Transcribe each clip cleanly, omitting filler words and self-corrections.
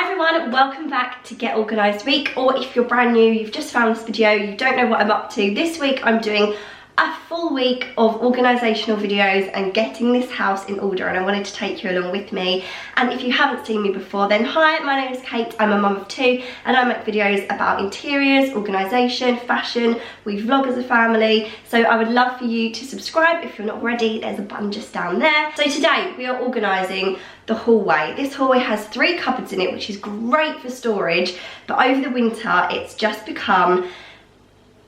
Hi everyone, welcome back to Get Organised Week, or if you're brand new, you've just found this video, you don't know what I'm up to. This week I'm doing a full week of organisational videos and getting this house in order, and I wanted to take you along with me. And if you haven't seen me before, then hi, my name is Kate, I'm a mum of two and I make videos about interiors, organisation, fashion. We vlog as a family, so I would love for you to subscribe if you're not already. There's a button just down there. So today we are organising the hallway. This hallway has 3 cupboards in it, which is great for storage, but over the winter it's just become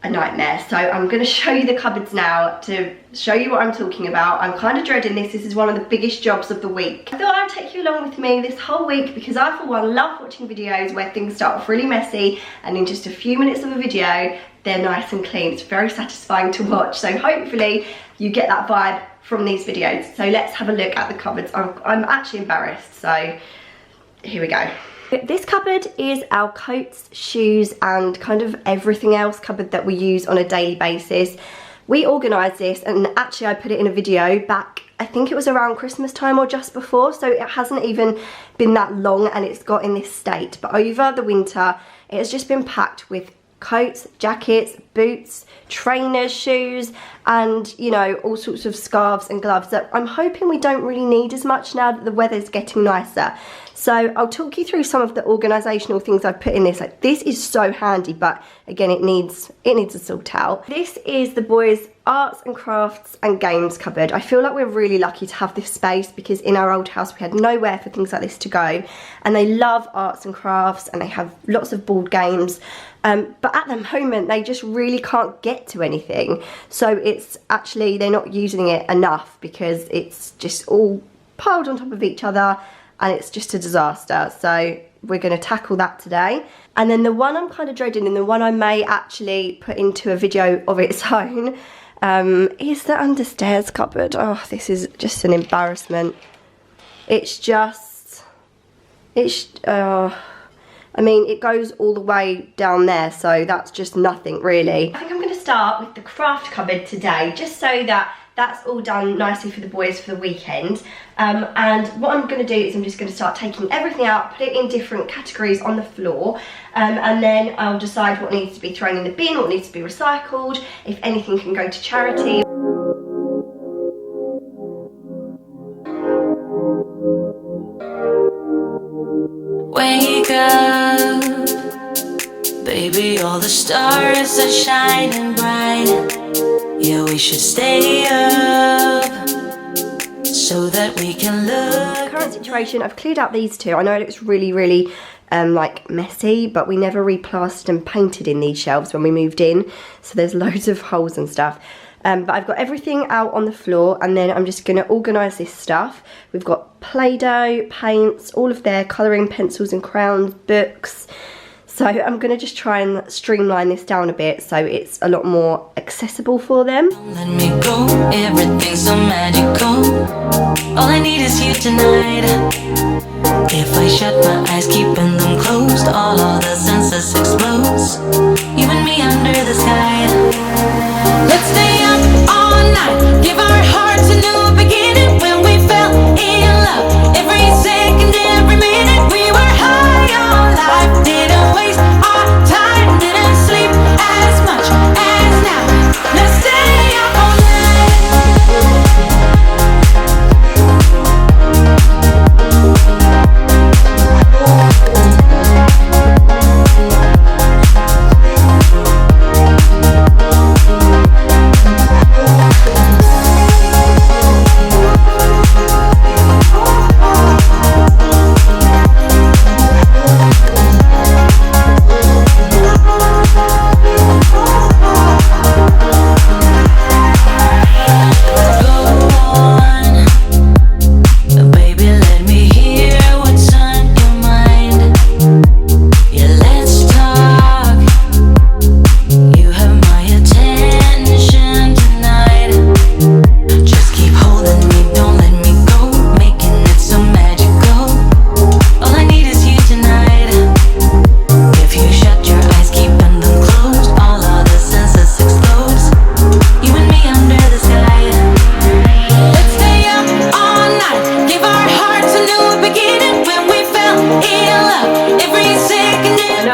a nightmare. So I'm going to show you the cupboards now to show you what I'm talking about. I'm kind of dreading this. This is one of the biggest jobs of the week. I thought I'd take you along with me this whole week because I, for one, love watching videos where things start off really messy and in just a few minutes of a video they're nice and clean. It's very satisfying to watch, so hopefully you get that vibe from these videos. So let's have a look at the cupboards. I'm actually embarrassed, so here we go. This cupboard is our coats, shoes and kind of everything else cupboard that we use on a daily basis. We organised this, and actually I put it in a video back, I think it was around Christmas time or just before, so it hasn't even been that long and it's got in this state. But over the winter it has just been packed with coats, jackets, boots, trainers, shoes and, you know, all sorts of scarves and gloves that I'm hoping we don't really need as much now that the weather's getting nicer. So I'll talk you through some of the organisational things I've put in this. Like, this is so handy, but again it needs a sort out. This is the boys' arts and crafts and games cupboard. I feel like we're really lucky to have this space because in our old house we had nowhere for things like this to go, and they love arts and crafts and they have lots of board games, but at the moment they just really can't get to anything. So it's actually, they're not using it enough because it's just all piled on top of each other and it's just a disaster. So we're going to tackle that today. And then the one I'm kind of dreading, and the one I may actually put into a video of its own, is the understairs cupboard. Oh, this is just an embarrassment. I mean, it goes all the way down there, so that's just nothing really. I think I'm going to start with the craft cupboard today, just so that that's all done nicely for the boys for the weekend. And what I'm going to do is I'm just going to start taking everything out, put it in different categories on the floor, and then I'll decide what needs to be thrown in the bin, what needs to be recycled, if anything can go to charity. Wake up, baby, all the stars are shining bright. Yeah, we should stay up so that we can look. Current situation, I've cleared out these two. I know it looks really like messy, but we never replastered and painted in these shelves when we moved in, so there's loads of holes and stuff. But I've got everything out on the floor, and then I'm just going to organise this stuff. We've got Play-Doh, paints, all of their colouring pencils and crayons, books. So I'm going to just try and streamline this down a bit so it's a lot more accessible for them. Let me go, everything's so magical. All I need is you tonight. If I shut my eyes, keeping them closed, all of the senses explode. You and me under the sky. Let's stay up all night, give our hearts a new beginning. When we fell in love, every second, every minute, we were high on life. Didn't waste our time, didn't sleep as much as now. Let's stay up all night.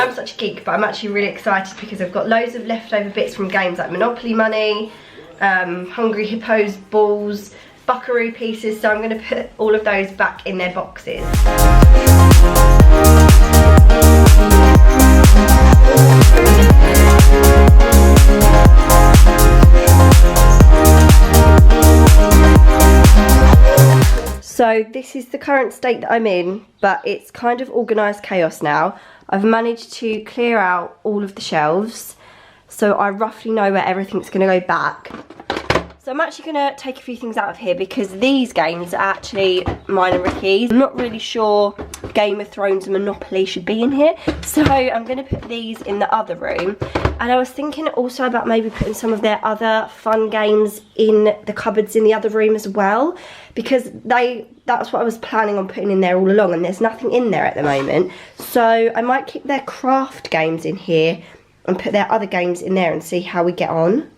know I'm such a geek, but I'm actually really excited because I've got loads of leftover bits from games like Monopoly money, Hungry Hippos balls, Buckaroo pieces, so I'm going to put all of those back in their boxes. So this is the current state that I'm in, but it's kind of organised chaos now. I've managed to clear out all of the shelves, so I roughly know where everything's going to go back. So I'm actually going to take a few things out of here because these games are actually mine and Ricky's. I'm not really sure Game of Thrones and Monopoly should be in here, so I'm going to put these in the other room. And I was thinking also about maybe putting some of their other fun games in the cupboards in the other room as well, because that's what I was planning on putting in there all along, and there's nothing in there at the moment. So I might keep their craft games in here and put their other games in there and see how we get on.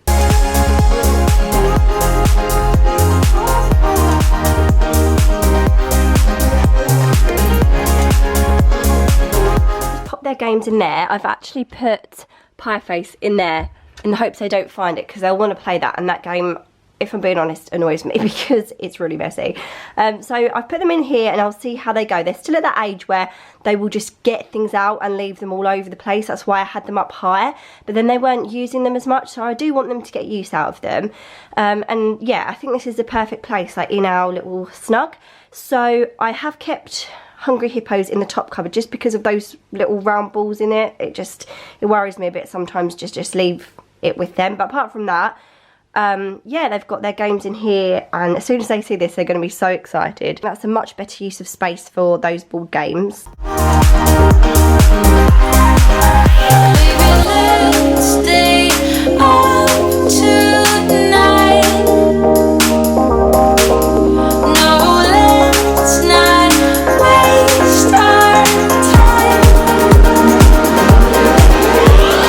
Their games in there. I've actually put Pie Face in there in the hopes they don't find it, because they'll want to play that, and that game, if I'm being honest, annoys me because it's really messy. So I've put them in here and I'll see how they go. They're still at that age where they will just get things out and leave them all over the place. That's why I had them up higher, but then they weren't using them as much, so I do want them to get use out of them. And yeah, I think this is the perfect place, like in our little snug. So I have kept Hungry Hippos in the top cupboard just because of those little round balls in it. It worries me a bit sometimes, just leave it with them. But apart from that, yeah, they've got their games in here, and as soon as they see this, they're going to be so excited. That's a much better use of space for those board games. Stay up tonight. No, let's not waste our time.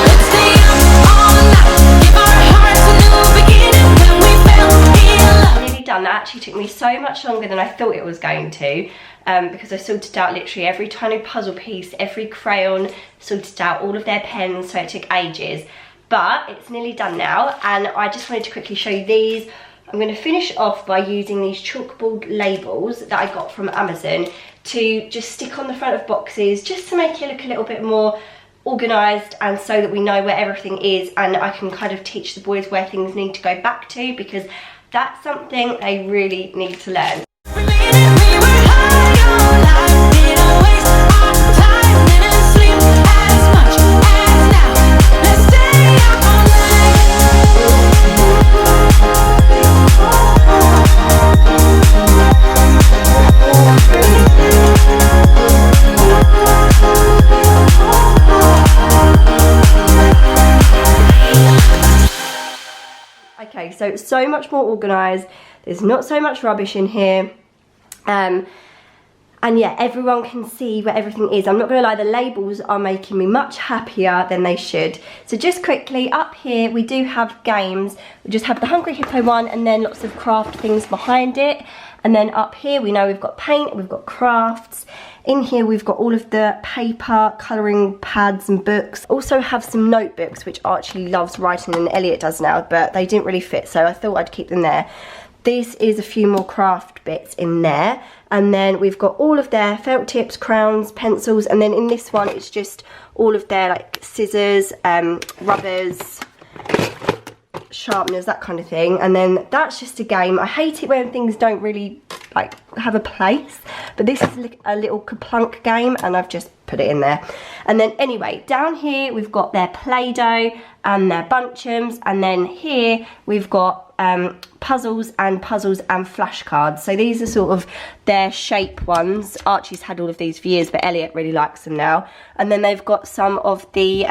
Let's stay up all night. Give our hearts a new beginning when we fell in love. Nearly done. That actually took me so much longer than I thought it was going to. Because I sorted out literally every tiny puzzle piece, every crayon, sorted out all of their pens, so it took ages. But it's nearly done now, and I just wanted to quickly show you these. I'm going to finish off by using these chalkboard labels that I got from Amazon to just stick on the front of boxes, just to make it look a little bit more organised, and so that we know where everything is, and I can kind of teach the boys where things need to go back to, because that's something they really need to learn. Okay, so it's so much more organised. There's not so much rubbish in here. And yeah, everyone can see where everything is. I'm not going to lie, the labels are making me much happier than they should. So just quickly, up here we do have games. We just have the Hungry Hippo one, and then lots of craft things behind it. And then up here we know we've got paint, we've got crafts. In here we've got all of the paper, colouring pads and books. Also have some notebooks, which Archie loves writing and Elliot does now, but they didn't really fit, so I thought I'd keep them there. This is a few more craft bits in there. And then we've got all of their felt tips, crowns, pencils, and then in this one it's just all of their like scissors, rubbers, sharpeners, that kind of thing. And then that's just a game. I hate it when things don't really like have a place, but this is a little Kaplunk game, and I've just put it in there. And then anyway, down here we've got their Play-Doh and their Bunchums, and then here we've got puzzles and flashcards. So these are sort of their shape ones. Archie's had all of these for years, but Elliot really likes them now. And then they've got some of the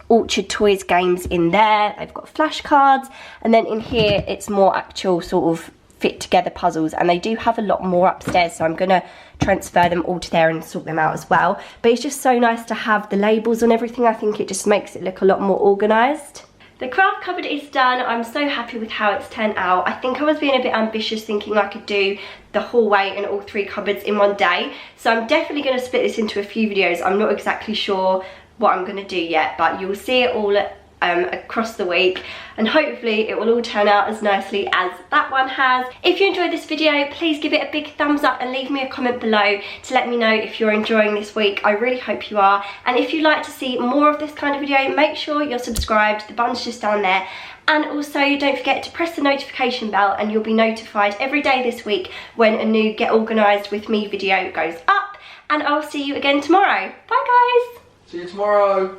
Orchard Toys games in there. They've got flashcards, and then in here it's more actual sort of fit together puzzles, and they do have a lot more upstairs, so I'm gonna transfer them all to there and sort them out as well. But it's just so nice to have the labels on everything. I think it just makes it look a lot more organised. The craft cupboard is done. I'm so happy with how it's turned out. I think I was being a bit ambitious thinking I could do the hallway and all 3 cupboards in one day. So I'm definitely going to split this into a few videos. I'm not exactly sure what I'm going to do yet, but you'll see it all across the week, and hopefully it will all turn out as nicely as that one has. If you enjoyed this video, please give it a big thumbs up and leave me a comment below to let me know if you're enjoying this week. I really hope you are, and if you'd like to see more of this kind of video, make sure you're subscribed. The button's just down there. And also don't forget to press the notification bell and you'll be notified every day this week when a new Get Organised with Me video goes up. And I'll see you again tomorrow. Bye guys! See you tomorrow!